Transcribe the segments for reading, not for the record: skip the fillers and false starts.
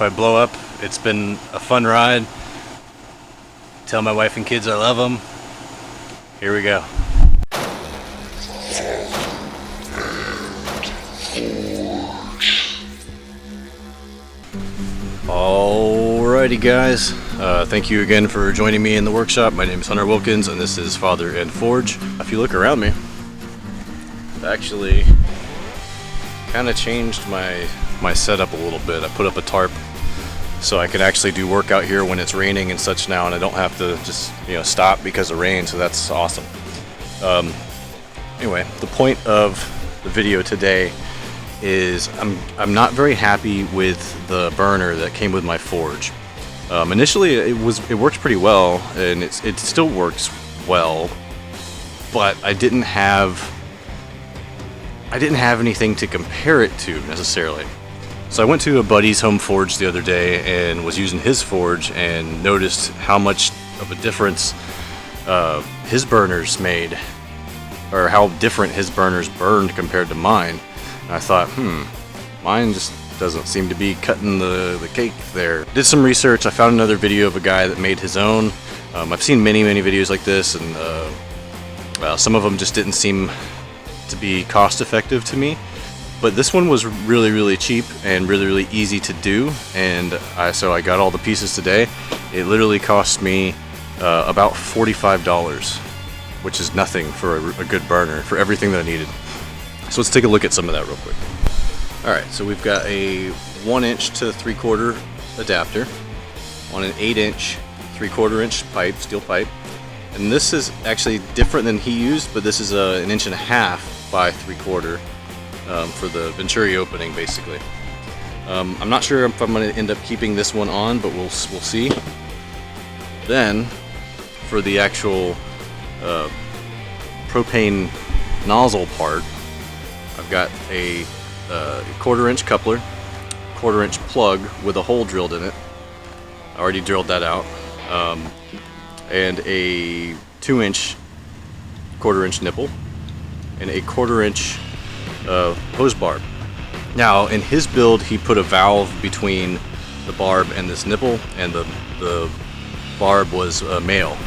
if I blow up. It's been a fun ride. Tell my wife and kids I love them. Here we go. Alrighty guys, thank you again for joining me in the workshop. My name is Hunter Wilkins and this is Father and Forge. If you look around me, I've actually kind of changed my setup a little bit. I put up a tarp so I can actually do work out here when it's raining and such now, and I don't have to just stop because of rain, so that's awesome. Anyway, the point of the video today is I'm not very happy with the burner that came with my forge. Initially it worked pretty well, and it still works well, but I didn't have anything to compare it to necessarily. So I went to a buddy's home forge the other day and was using his forge and noticed how much of a difference his burners made, or how different his burners burned compared to mine. And I thought, mine just doesn't seem to be cutting the cake there. Did some research. I found another video of a guy that made his own. I've seen many videos like this, and some of them just didn't seem to be cost effective to me. But this one was really cheap and really easy to do, and so I got all the pieces today. It literally cost me about $45, which is nothing for a good burner, for everything that I needed. So let's take a look at some of that real quick. Alright, so we've got a 1" to 3/4 adapter on an 8" 3/4" pipe, steel pipe. And this is actually different than he used, but this is an 1.5" by 3/4 for the Venturi opening, basically. I'm not sure if I'm going to end up keeping this one on, but we'll see. Then, for the actual propane nozzle part, I've got a 1/4" coupler, 1/4" plug with a hole drilled in it. I already drilled that out. And a 2" 1/4" nipple, and a 1/4" hose barb. Now, in his build, he put a valve between the barb and this nipple, and the barb was male.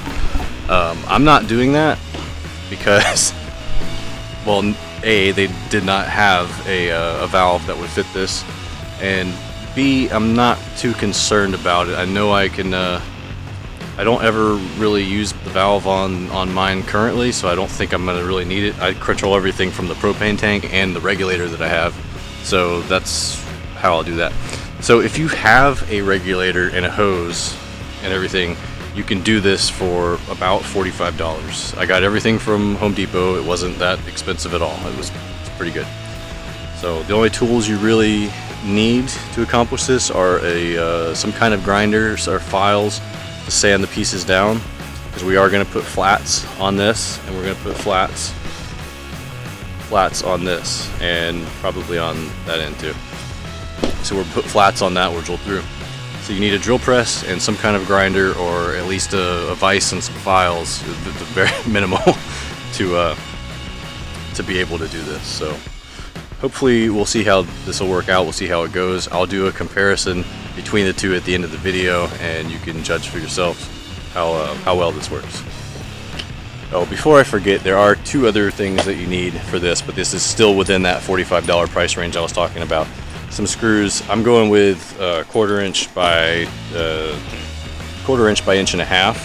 I'm not doing that because, well, A, they did not have a valve that would fit this, and B, I'm not too concerned about it. I know I can, I don't ever really use the valve on mine currently, so I don't think I'm going to really need it. I control everything from the propane tank and the regulator that I have, so that's how I'll do that. So if you have a regulator and a hose and everything, you can do this for about $45. I got everything from Home Depot. It wasn't that expensive at all. It's pretty good. So the only tools you really need to accomplish this are some kind of grinders or files to sand the pieces down, because we are going to put flats on this, and we're going to put flats on this, and probably on that end too. So we'll put flats on that, we'll drill through. So you need a drill press and some kind of grinder, or at least a vise and some files, the very minimal, to be able to do this. So hopefully we'll see how this will work out. We'll see how it goes. I'll do a comparison between the two at the end of the video, and you can judge for yourselves how well this works. Oh, before I forget, there are two other things that you need for this, but this is still within that $45 price range I was talking about. Some screws. I'm going with 1/4" by 1/4" by 1.5",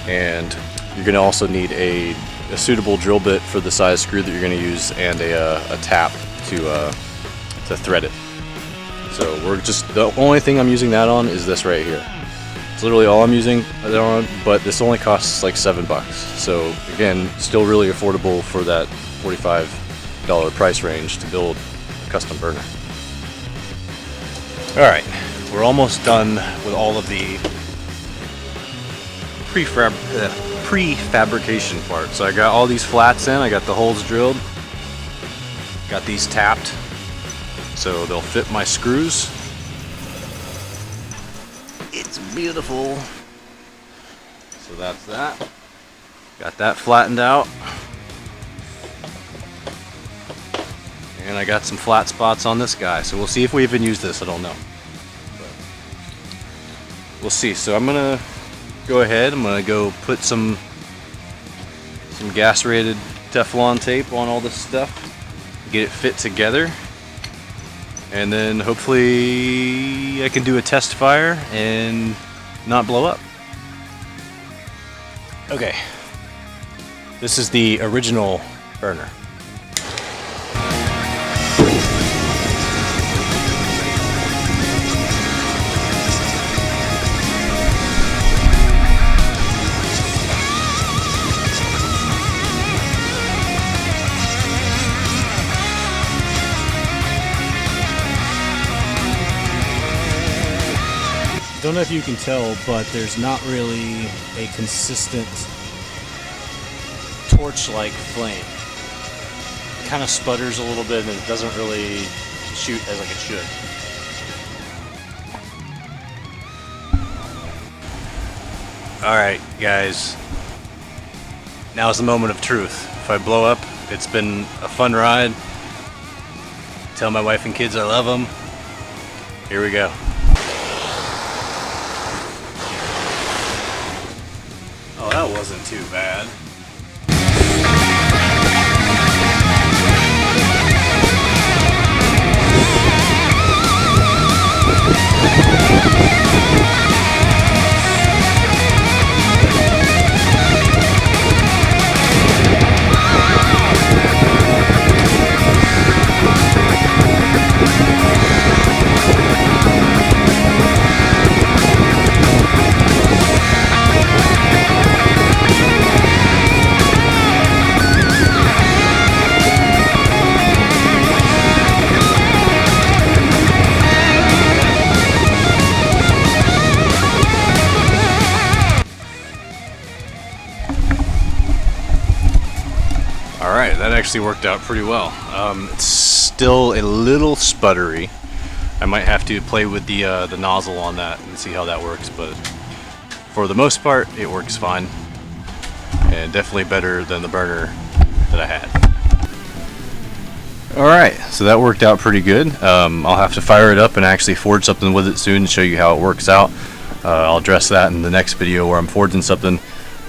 and you're going to also need a suitable drill bit for the size screw that you're going to use, and a tap to thread it. So the only thing I'm using that on is this right here. It's literally all I'm using it on, but this only costs like $7. So again, still really affordable for that $45 price range to build a custom burner. Alright, we're almost done with all of the prefabrication parts. So I got all these flats in, I got the holes drilled, got these tapped so they'll fit my screws. It's beautiful. So that's that. Got that flattened out. And I got some flat spots on this guy, so we'll see if we even use this, I don't know. But we'll see. So I'm gonna go ahead. I'm gonna go put some gas rated Teflon tape on all this stuff, get it fit together, and then hopefully I can do a test fire and not blow up. Okay, this is the original burner. Don't know if you can tell, but there's not really a consistent torch-like flame. It kind of sputters a little bit and it doesn't really shoot as like it should. Alright guys, now is the moment of truth. If I blow up, it's been a fun ride. Tell my wife and kids I love them. Here we go. Oh, that wasn't too bad. Alright, that actually worked out pretty well. It's still a little sputtery. I might have to play with the nozzle on that and see how that works, but for the most part, it works fine. And definitely better than the burner that I had. Alright, so that worked out pretty good. I'll have to fire it up and actually forge something with it soon and show you how it works out. I'll address that in the next video where I'm forging something.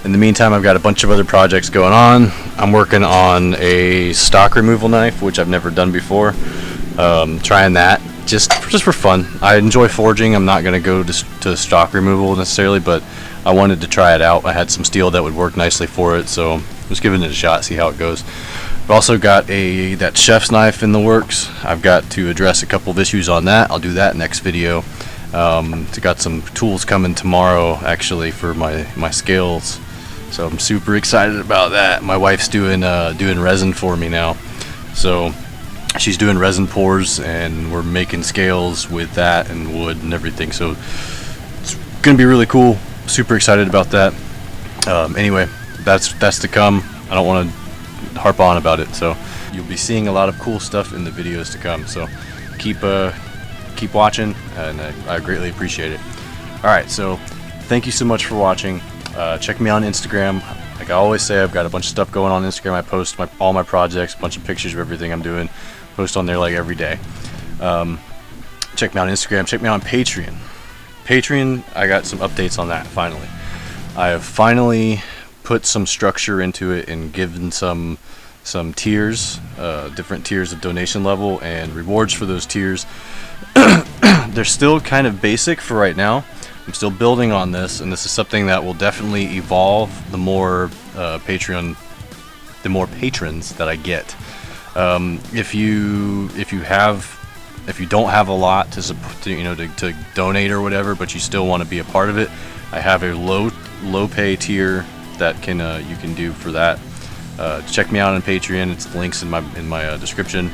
In the meantime, I've got a bunch of other projects going on. I'm working on a stock removal knife, which I've never done before. Trying that just for fun. I enjoy forging. I'm not going to go to stock removal necessarily, but I wanted to try it out. I had some steel that would work nicely for it, so I'm just giving it a shot, see how it goes. I've also got that chef's knife in the works. I've got to address a couple of issues on that. I'll do that next video. Got some tools coming tomorrow actually for my scales. So I'm super excited about that. My wife's doing resin for me now, so she's doing resin pours, and we're making scales with that and wood and everything. So it's gonna be really cool. Super excited about that. Anyway, that's to come. I don't want to harp on about it. So you'll be seeing a lot of cool stuff in the videos to come. So keep watching, and I greatly appreciate it. All right, so thank you so much for watching. Check me out on Instagram. Like I always say, I've got a bunch of stuff going on Instagram. I post all my projects, a bunch of pictures of everything I'm doing. Post on there like every day. Check me out on Instagram. Check me out on Patreon. Patreon, I got some updates on that finally. I have finally put some structure into it and given some tiers, different tiers of donation level and rewards for those tiers. They're still kind of basic for right now. I'm still building on this, and this is something that will definitely evolve the more patrons that I get. If you don't have a lot to donate or whatever, but you still want to be a part of it, I have a low pay tier that you can do for that. Check me out on Patreon. It's the links in my description.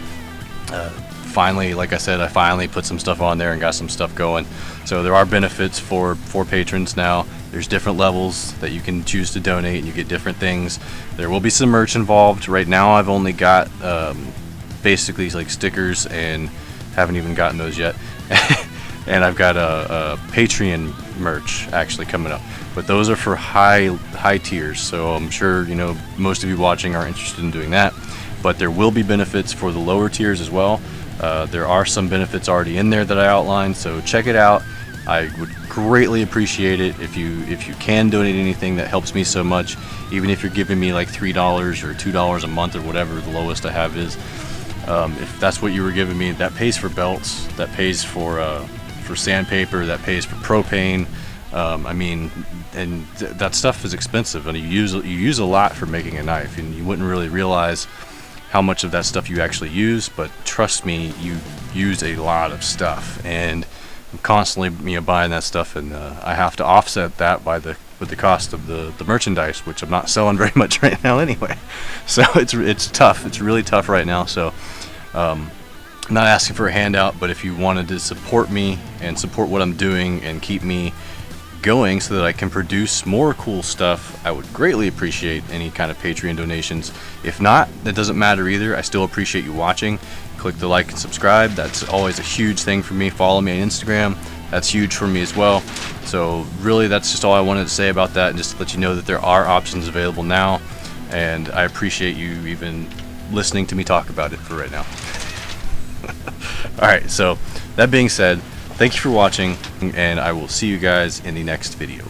Finally, like I said, I finally put some stuff on there and got some stuff going. So there are benefits for patrons now. There's different levels that you can choose to donate, and you get different things. There will be some merch involved. Right now I've only got basically like stickers, and haven't even gotten those yet. And I've got a Patreon merch actually coming up, but those are for high tiers, so I'm sure most of you watching are interested in doing that. But there will be benefits for the lower tiers as well. There are some benefits already in there that I outlined, so check it out. I would greatly appreciate it if you can donate anything. That helps me so much. Even if you're giving me like $3 or $2 a month or whatever the lowest I have is, if that's what you were giving me, that pays for belts, that pays for sandpaper, that pays for propane. I mean, and that stuff is expensive, and you use a lot for making a knife, and you wouldn't really realize how much of that stuff you actually use. But trust me, you use a lot of stuff, and I'm constantly buying that stuff, and I have to offset that with the cost of the merchandise, which I'm not selling very much right now anyway. So it's tough. It's really tough right now. So I'm not asking for a handout, but if you wanted to support me and support what I'm doing and keep me going so that I can produce more cool stuff, I would greatly appreciate any kind of Patreon donations. If not, that doesn't matter either. I still appreciate you watching. Click the like and subscribe. That's always a huge thing for me. Follow me on Instagram. That's huge for me as well. So really, that's just all I wanted to say about that, and just to let you know that there are options available now, and I appreciate you even listening to me talk about it for right now. Alright, so that being said, thank you for watching, and I will see you guys in the next video.